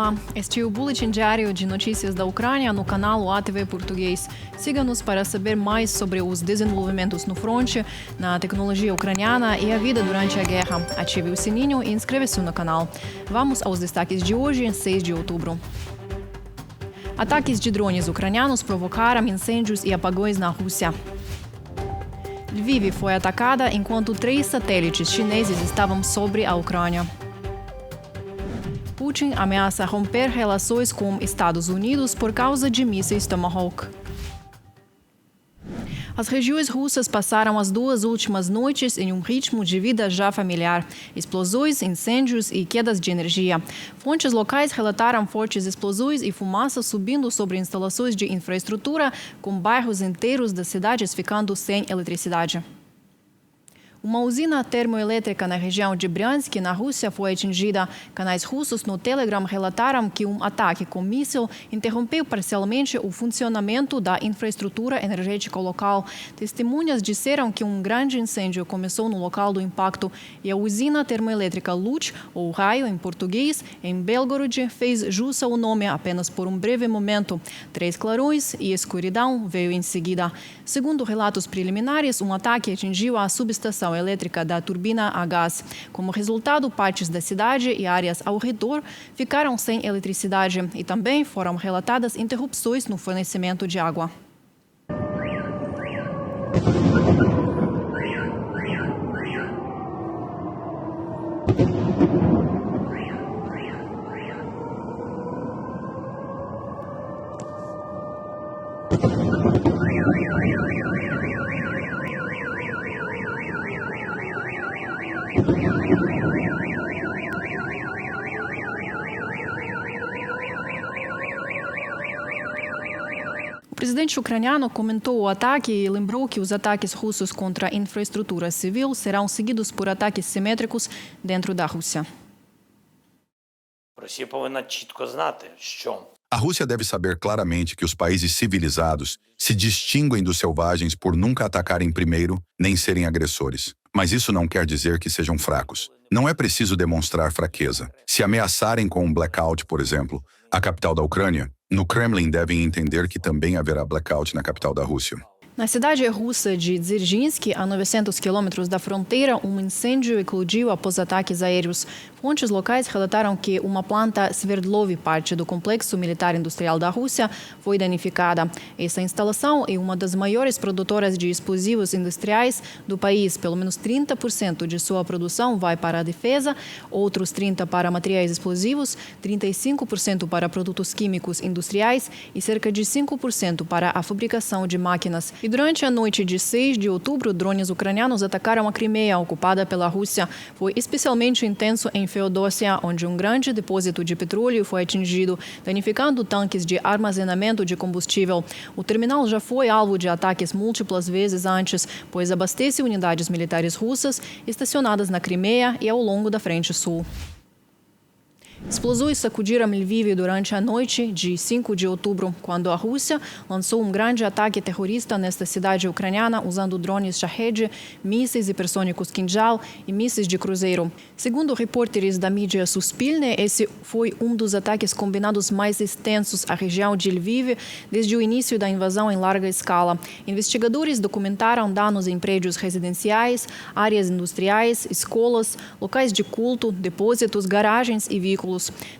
Olá, este é o Boletim Diário de Notícias da Ucrânia no canal ATV Português. Siga-nos para saber mais sobre os desenvolvimentos no fronte, na tecnologia ucraniana e a vida durante a guerra. Ative o sininho e inscreva-se no canal. Vamos aos destaques de hoje, 6 de outubro. Ataques de drones ucranianos provocaram incêndios e apagões na Rússia. Lviv foi atacada enquanto 3 satélites chineses estavam sobre a Ucrânia. Putin ameaça romper relações com Estados Unidos por causa de mísseis Tomahawk. As regiões russas passaram as 2 últimas noites em um ritmo de vida já familiar. Explosões, incêndios e quedas de energia. Fontes locais relataram fortes explosões e fumaça subindo sobre instalações de infraestrutura, com bairros inteiros das cidades ficando sem eletricidade. Uma usina termoelétrica na região de Bryansk, na Rússia, foi atingida. Canais russos no Telegram relataram que um ataque com míssil interrompeu parcialmente o funcionamento da infraestrutura energética local. Testemunhas disseram que um grande incêndio começou no local do impacto e a usina termoelétrica Luz, ou Raio em português, em Belgorod, fez jus ao nome apenas por um breve momento. 3 clarões e escuridão veio em seguida. Segundo relatos preliminares, um ataque atingiu a subestação elétrica da turbina a gás. Como resultado, partes da cidade e áreas ao redor ficaram sem eletricidade e também foram relatadas interrupções no fornecimento de água. O presidente ucraniano comentou o ataque e lembrou que os ataques russos contra a infraestrutura civil serão seguidos por ataques simétricos dentro da Rússia. Росія повинна чітко знати, що A Rússia deve saber claramente que os países civilizados se distinguem dos selvagens por nunca atacarem primeiro nem serem agressores. Mas isso não quer dizer que sejam fracos. Não é preciso demonstrar fraqueza. Se ameaçarem com um blackout, por exemplo, a capital da Ucrânia, no Kremlin devem entender que também haverá blackout na capital da Rússia. Na cidade russa de Dzerzhinsky, a 900 quilômetros da fronteira, um incêndio eclodiu após ataques aéreos. Fontes locais relataram que uma planta Sverdlov, parte do complexo militar industrial da Rússia, foi danificada. Essa instalação é uma das maiores produtoras de explosivos industriais do país. Pelo menos 30% de sua produção vai para a defesa, outros 30% para materiais explosivos, 35% para produtos químicos industriais e cerca de 5% para a fabricação de máquinas. E durante a noite de 6 de outubro, drones ucranianos atacaram a Crimeia, ocupada pela Rússia. Foi especialmente intenso em Feodóssia, onde um grande depósito de petróleo foi atingido, danificando tanques de armazenamento de combustível. O terminal já foi alvo de ataques múltiplas vezes antes, pois abastece unidades militares russas estacionadas na Crimeia e ao longo da frente sul. Explosões sacudiram Lviv durante a noite de 5 de outubro, quando a Rússia lançou um grande ataque terrorista nesta cidade ucraniana usando drones Shahed, mísseis hipersônicos Kinjal e mísseis de cruzeiro. Segundo repórteres da mídia Suspilne, esse foi um dos ataques combinados mais extensos à região de Lviv desde o início da invasão em larga escala. Investigadores documentaram danos em prédios residenciais, áreas industriais, escolas, locais de culto, depósitos, garagens e veículos.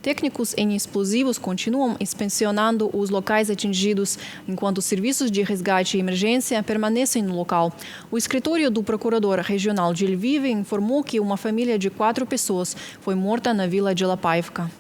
Técnicos em explosivos continuam inspecionando os locais atingidos, enquanto os serviços de resgate e emergência permanecem no local. O escritório do procurador regional de Lviv informou que uma família de 4 pessoas foi morta na vila de Lapaivka.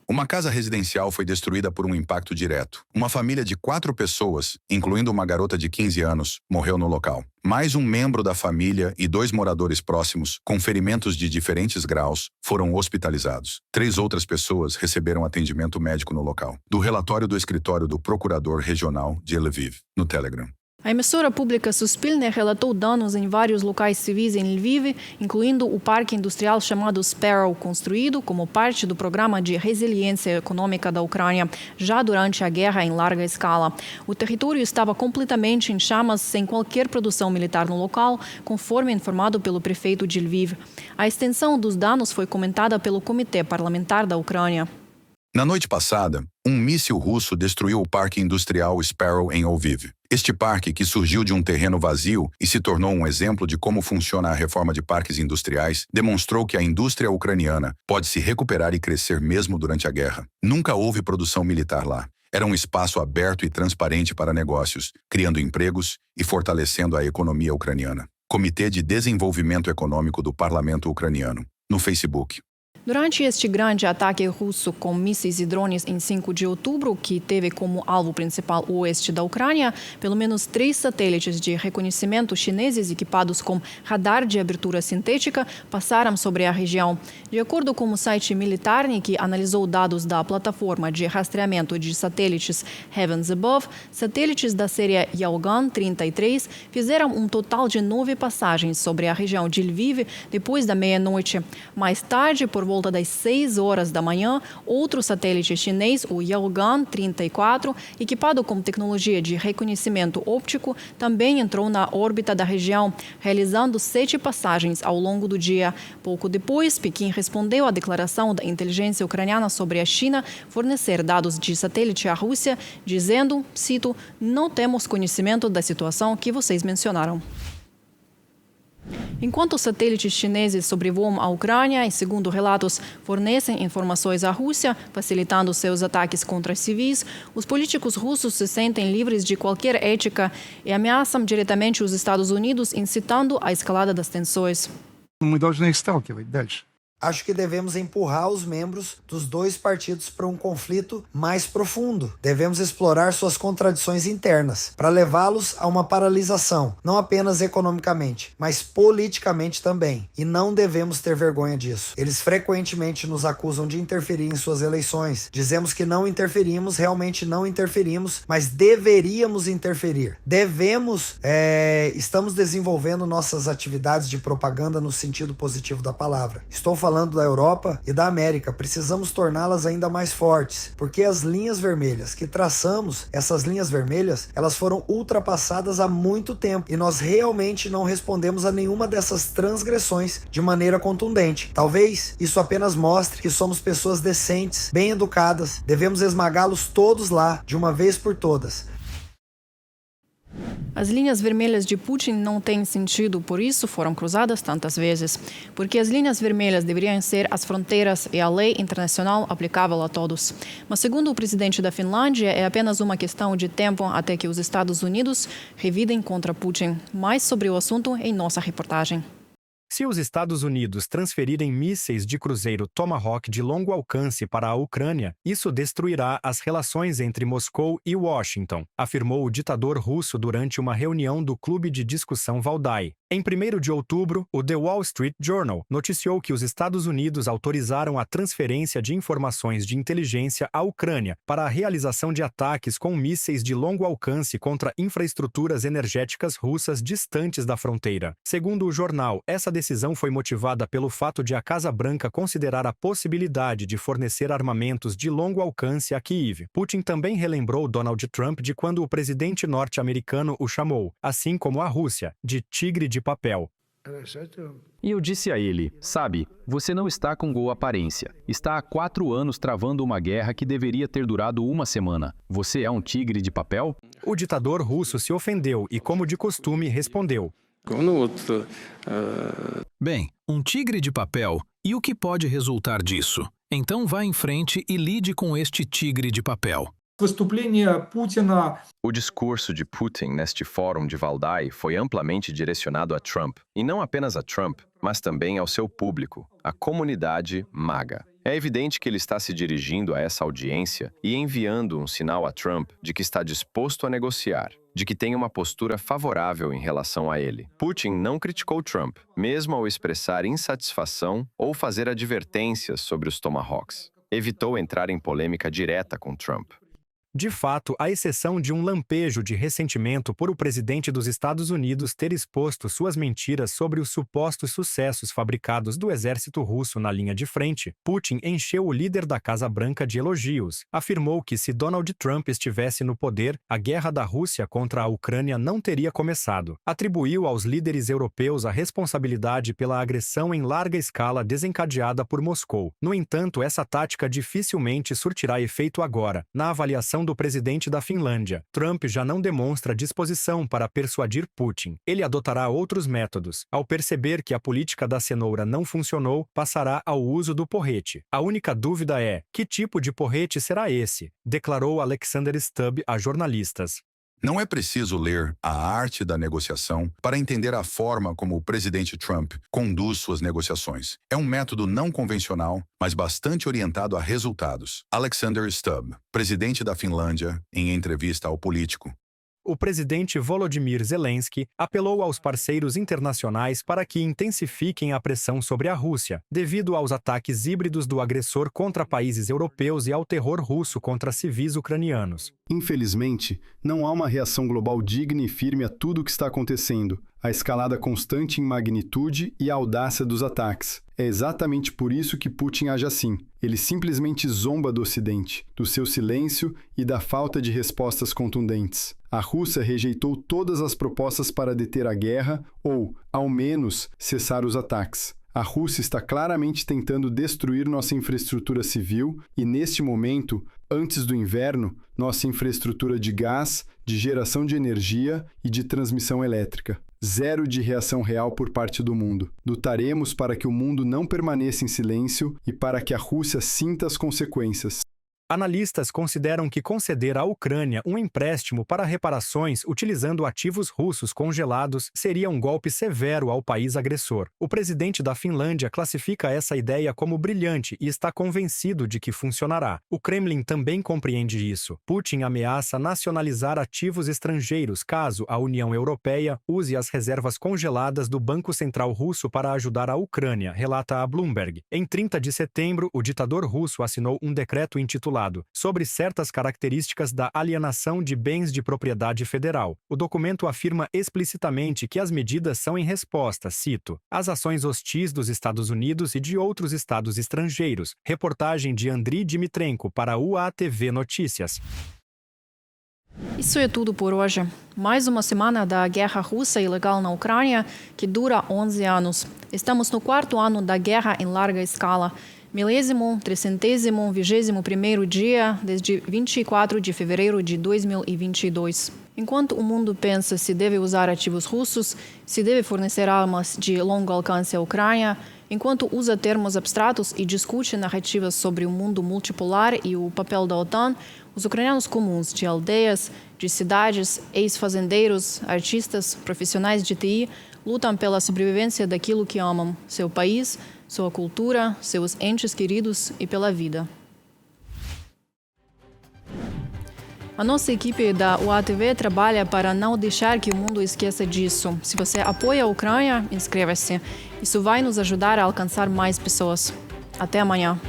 Uma casa residencial foi destruída por um impacto direto. Uma família de 4 pessoas, incluindo uma garota de 15 anos, morreu no local. Mais um membro da família e 2 moradores próximos, com ferimentos de diferentes graus, foram hospitalizados. 3 outras pessoas receberam atendimento médico no local. Do relatório do escritório do procurador regional de Lviv, no Telegram. A emissora pública Suspilne relatou danos em vários locais civis em Lviv, incluindo o parque industrial chamado Sparrow, construído como parte do programa de resiliência econômica da Ucrânia, já durante a guerra em larga escala. O território estava completamente em chamas, sem qualquer produção militar no local, conforme informado pelo prefeito de Lviv. A extensão dos danos foi comentada pelo Comitê Parlamentar da Ucrânia. Na noite passada, um míssil russo destruiu o parque industrial Sparrow em Lviv. Este parque, que surgiu de um terreno vazio e se tornou um exemplo de como funciona a reforma de parques industriais, demonstrou que a indústria ucraniana pode se recuperar e crescer mesmo durante a guerra. Nunca houve produção militar lá. Era um espaço aberto e transparente para negócios, criando empregos e fortalecendo a economia ucraniana. Comitê de Desenvolvimento Econômico do Parlamento Ucraniano, no Facebook. Durante este grande ataque russo com mísseis e drones em 5 de outubro, que teve como alvo principal o oeste da Ucrânia, pelo menos 3 satélites de reconhecimento chineses equipados com radar de abertura sintética passaram sobre a região. De acordo com o site Militarny, que analisou dados da plataforma de rastreamento de satélites Heavens Above, satélites da série Yaogan 33 fizeram um total de 9 passagens sobre a região de Lviv depois da meia-noite. Mais tarde, por volta das 6 horas da manhã, outro satélite chinês, o Yaogan 34, equipado com tecnologia de reconhecimento óptico, também entrou na órbita da região, realizando 7 passagens ao longo do dia. Pouco depois, Pequim respondeu à declaração da inteligência ucraniana sobre a China fornecer dados de satélite à Rússia, dizendo, cito, "Não temos conhecimento da situação que vocês mencionaram." Enquanto os satélites chineses sobrevoam a Ucrânia e, segundo relatos, fornecem informações à Rússia, facilitando seus ataques contra civis, os políticos russos se sentem livres de qualquer ética e ameaçam diretamente os Estados Unidos, incitando a escalada das tensões. Мы должны их сталкивать дальше. Acho que devemos empurrar os membros dos dois partidos para um conflito mais profundo. Devemos explorar suas contradições internas, para levá-los a uma paralisação, não apenas economicamente, mas politicamente também. E não devemos ter vergonha disso. Eles frequentemente nos acusam de interferir em suas eleições. Dizemos que não interferimos, realmente não interferimos, mas deveríamos interferir. Estamos desenvolvendo nossas atividades de propaganda no sentido positivo da palavra. Estou falando da Europa e da América, precisamos torná-las ainda mais fortes, porque as linhas vermelhas que traçamos, essas linhas vermelhas, elas foram ultrapassadas há muito tempo e nós realmente não respondemos a nenhuma dessas transgressões de maneira contundente. Talvez isso apenas mostre que somos pessoas decentes, bem educadas, devemos esmagá-los todos lá, de uma vez por todas. As linhas vermelhas de Putin não têm sentido, por isso foram cruzadas tantas vezes. Porque as linhas vermelhas deveriam ser as fronteiras e a lei internacional aplicável a todos. Mas, segundo o presidente da Finlândia, é apenas uma questão de tempo até que os Estados Unidos revidem contra Putin. Mais sobre o assunto em nossa reportagem. Se os Estados Unidos transferirem mísseis de cruzeiro Tomahawk de longo alcance para a Ucrânia, isso destruirá as relações entre Moscou e Washington, afirmou o ditador russo durante uma reunião do Clube de Discussão Valdai. Em 1º de outubro, o The Wall Street Journal noticiou que os Estados Unidos autorizaram a transferência de informações de inteligência à Ucrânia para a realização de ataques com mísseis de longo alcance contra infraestruturas energéticas russas distantes da fronteira. Segundo o jornal, essa decisão foi motivada pelo fato de a Casa Branca considerar a possibilidade de fornecer armamentos de longo alcance a Kyiv. Putin também relembrou Donald Trump de quando o presidente norte-americano o chamou, assim como a Rússia, de tigre de papel. E eu disse a ele, sabe, você não está com boa aparência. Está há 4 anos travando uma guerra que deveria ter durado uma semana. Você é um tigre de papel? O ditador russo se ofendeu e, como de costume, respondeu. Bem, um tigre de papel, e o que pode resultar disso? Então vá em frente e lide com este tigre de papel. O discurso de Putin neste fórum de Valdai foi amplamente direcionado a Trump, e não apenas a Trump, mas também ao seu público, a comunidade MAGA. É evidente que ele está se dirigindo a essa audiência e enviando um sinal a Trump de que está disposto a negociar, de que tem uma postura favorável em relação a ele. Putin não criticou Trump, mesmo ao expressar insatisfação ou fazer advertências sobre os Tomahawks. Evitou entrar em polêmica direta com Trump. De fato, à exceção de um lampejo de ressentimento por o presidente dos Estados Unidos ter exposto suas mentiras sobre os supostos sucessos fabricados do exército russo na linha de frente, Putin encheu o líder da Casa Branca de elogios. Afirmou que se Donald Trump estivesse no poder, a guerra da Rússia contra a Ucrânia não teria começado. Atribuiu aos líderes europeus a responsabilidade pela agressão em larga escala desencadeada por Moscou. No entanto, essa tática dificilmente surtirá efeito agora. Na avaliação do presidente da Finlândia, Trump já não demonstra disposição para persuadir Putin. Ele adotará outros métodos. Ao perceber que a política da cenoura não funcionou, passará ao uso do porrete. A única dúvida é: que tipo de porrete será esse? Declarou Alexander Stubb a jornalistas. Não é preciso ler A Arte da Negociação para entender a forma como o presidente Trump conduz suas negociações. É um método não convencional, mas bastante orientado a resultados. Alexander Stubb, presidente da Finlândia, em entrevista ao Político. O presidente Volodymyr Zelensky apelou aos parceiros internacionais para que intensifiquem a pressão sobre a Rússia, devido aos ataques híbridos do agressor contra países europeus e ao terror russo contra civis ucranianos. Infelizmente, não há uma reação global digna e firme a tudo o que está acontecendo. A escalada constante em magnitude e a audácia dos ataques. É exatamente por isso que Putin age assim. Ele simplesmente zomba do Ocidente, do seu silêncio e da falta de respostas contundentes. A Rússia rejeitou todas as propostas para deter a guerra ou, ao menos, cessar os ataques. A Rússia está claramente tentando destruir nossa infraestrutura civil e, neste momento, antes do inverno, nossa infraestrutura de gás, de geração de energia e de transmissão elétrica. Zero de reação real por parte do mundo. Lutaremos para que o mundo não permaneça em silêncio e para que a Rússia sinta as consequências. Analistas consideram que conceder à Ucrânia um empréstimo para reparações utilizando ativos russos congelados seria um golpe severo ao país agressor. O presidente da Finlândia classifica essa ideia como brilhante e está convencido de que funcionará. O Kremlin também compreende isso. Putin ameaça nacionalizar ativos estrangeiros caso a União Europeia use as reservas congeladas do Banco Central Russo para ajudar a Ucrânia, relata a Bloomberg. Em 30 de setembro, o ditador russo assinou um decreto intitulado sobre certas características da alienação de bens de propriedade federal. O documento afirma explicitamente que as medidas são em resposta, cito, às ações hostis dos Estados Unidos e de outros estados estrangeiros. Reportagem de Andriy Dimitrenko para o UATV Notícias. Isso é tudo por hoje. Mais uma semana da guerra russa ilegal na Ucrânia, que dura 11 anos. Estamos no 4º ano da guerra em larga escala. 1321º dia desde 24 de fevereiro de 2022. Enquanto o mundo pensa se deve usar ativos russos, se deve fornecer armas de longo alcance à Ucrânia, enquanto usa termos abstratos e discute narrativas sobre o mundo multipolar e o papel da OTAN, os ucranianos comuns de aldeias, de cidades, ex-fazendeiros, artistas, profissionais de TI, lutam pela sobrevivência daquilo que amam, seu país, sua cultura, seus entes queridos e pela vida. A nossa equipe da UATV trabalha para não deixar que o mundo esqueça disso. Se você apoia a Ucrânia, inscreva-se. Isso vai nos ajudar a alcançar mais pessoas. Até amanhã.